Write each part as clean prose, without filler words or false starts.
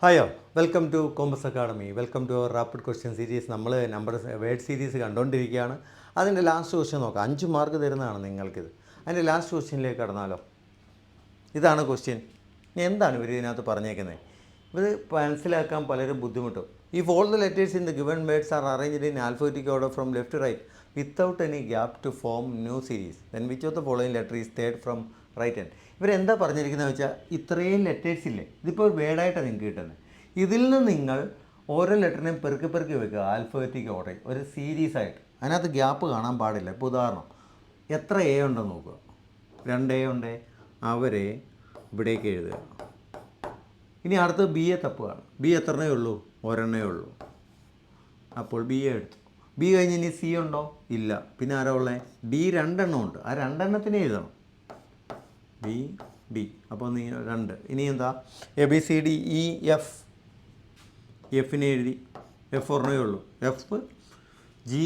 ഹായോ, welcome to Compass Academy. Welcome to our rapid question series. നമ്മൾ word series കണ്ടുകൊണ്ടിരിക്കുകയാണ്. അതിൻ്റെ last question നോക്കാം. 5 mark തരുന്നതാണ് നിങ്ങൾക്കിത്. അതിൻ്റെ ലാസ്റ്റ് ക്വസ്റ്റ്യനിലേക്ക് കടന്നാലോ? ഇതാണ് ക്വസ്റ്റ്യൻ. എന്താണ് ഇവർ ഇതിനകത്ത് പറഞ്ഞേക്കുന്നത്? ഇത് മനസ്സിലാക്കാൻ പലരും ബുദ്ധിമുട്ടും. If all the letters in the given words are arranged in alphabetic order from left to right without any gap to form new series then which of the following letter is third from right hand. ഇവരെന്താ പറഞ്ഞിരിക്കുന്നത് വെച്ചാൽ, ഇത്രയും letters ഇല്ലേ, ഇതിപ്പോൾ ഒരു വേർഡായിട്ടാണ് നിങ്ങൾക്ക് കിട്ടുന്നത്. ഇതിൽ നിന്ന് നിങ്ങൾ ഓരോ ലെറ്ററിനെയും പെറുക്കി വെക്കുക ആൽഫബറ്റിക് ഓർഡർ, ഒരു സീരീസ് ആയിട്ട്. അതിനകത്ത് ഗ്യാപ്പ് കാണാൻ പാടില്ല. ഇപ്പോൾ ഉദാഹരണം, എത്ര എ ഉണ്ടെന്ന് നോക്കുക. 2 എ ഉണ്ട്, അവരെ ഇവിടേക്ക് എഴുതുക. ഇനി അടുത്ത് ബി എ തപ്പുകയാണ്. ബി എത്രണ്ണേ ഉള്ളൂ? ഒരെണ്ണേ ഉള്ളൂ. അപ്പോൾ ബി എ എടുത്തു. ബി കഴിഞ്ഞ് ഇനി സി ഉണ്ടോ? ഇല്ല. പിന്നെ ആരാ ഉള്ളത്? ഡി 2 എണ്ണം ഉണ്ട്. ആ 2 എണ്ണത്തിന് എഴുതണം. B D. അപ്പോൾ നീ 2. ഇനി എന്താ? A B C D E F. എഫിനെ എഴുതി. എഫ് ഒരെണ്ണേ ഉള്ളൂ. F G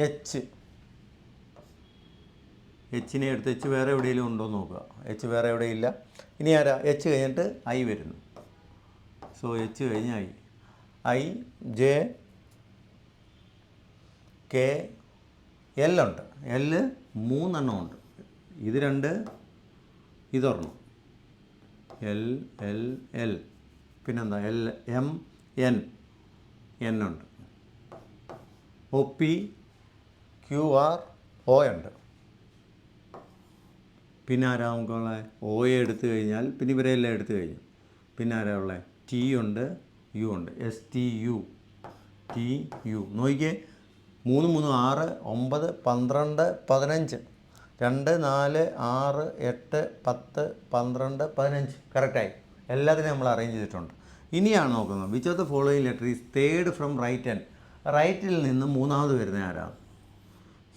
H. എച്ചിനെ എടുത്ത് എച്ച് വേറെ എവിടെയെങ്കിലും ഉണ്ടോ എന്ന് നോക്കുക. എച്ച് വേറെ എവിടെയില്ല. ഇനി ആരാ? എച്ച് കഴിഞ്ഞിട്ട് ഐ വരുന്നു. സോ എച്ച് കഴിഞ്ഞ് ഐ ജെ കെ എൽ ഉണ്ട്. എല്ല് 3 എണ്ണം ഉണ്ട്. ഇത് 2, ഇതൊരെണ്ണം. L L L. പിന്നെന്താ? L M N. എൻ ഉണ്ട്. O P Q R O ഉണ്ട്. പിന്നെ ആരാ നമുക്കുള്ളത്? ഒ എ എടുത്തു കഴിഞ്ഞാൽ പിന്നെ ഇവരെല്ലാം എടുത്തു കഴിഞ്ഞു. പിന്നെ ആരാ ഉള്ളത്? ടി ഉണ്ട്, യു ഉണ്ട്. S T U. T U. നോക്കിക്കേ, 3 3 6 9 12 15. 2 4 6 8 10 12 15. കറക്റ്റായി. എല്ലാത്തിനും നമ്മൾ അറേഞ്ച് ചെയ്തിട്ടുണ്ട്. ഇനിയാണ് നോക്കുന്നത്, which of the following letter is third from right hand. റൈറ്റിൽ നിന്ന് മൂന്നാമത് വരുന്ന ആരാണ്?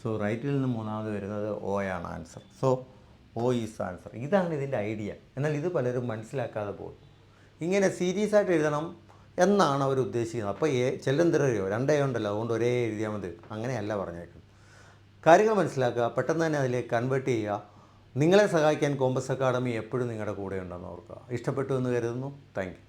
സോ റൈറ്റിൽ നിന്ന് മൂന്നാമത് വരുന്നത് ഒ ആണ് answer. So O is answer. ഇതാണ് ഇതിൻ്റെ ഐഡിയ. എന്നാൽ ഇത് പലരും മനസ്സിലാക്കാതെ പോകും. ഇങ്ങനെ സീരീസ് ആയിട്ട് എഴുതണം എന്നാണ് അവർ ഉദ്ദേശിക്കുന്നത്. അപ്പോൾ ചെല്ലെന്തരയോ 2 എ ഉണ്ടല്ലോ, അതുകൊണ്ട് ഒരേ എഴുതിയാൽ മതി. അങ്ങനെയല്ല പറഞ്ഞേക്കുന്നത്. കാര്യങ്ങൾ മനസ്സിലാക്കുക, പെട്ടെന്ന് തന്നെ അതിലേക്ക് കൺവേർട്ട് ചെയ്യുക. നിങ്ങളെ സഹായിക്കാൻ കോമ്പസ് അക്കാഡമി എപ്പോഴും നിങ്ങളുടെ കൂടെ ഉണ്ടെന്ന് ഓർക്കുക. ഇഷ്ടപ്പെട്ടു എന്ന് കരുതുന്നു. Thank you.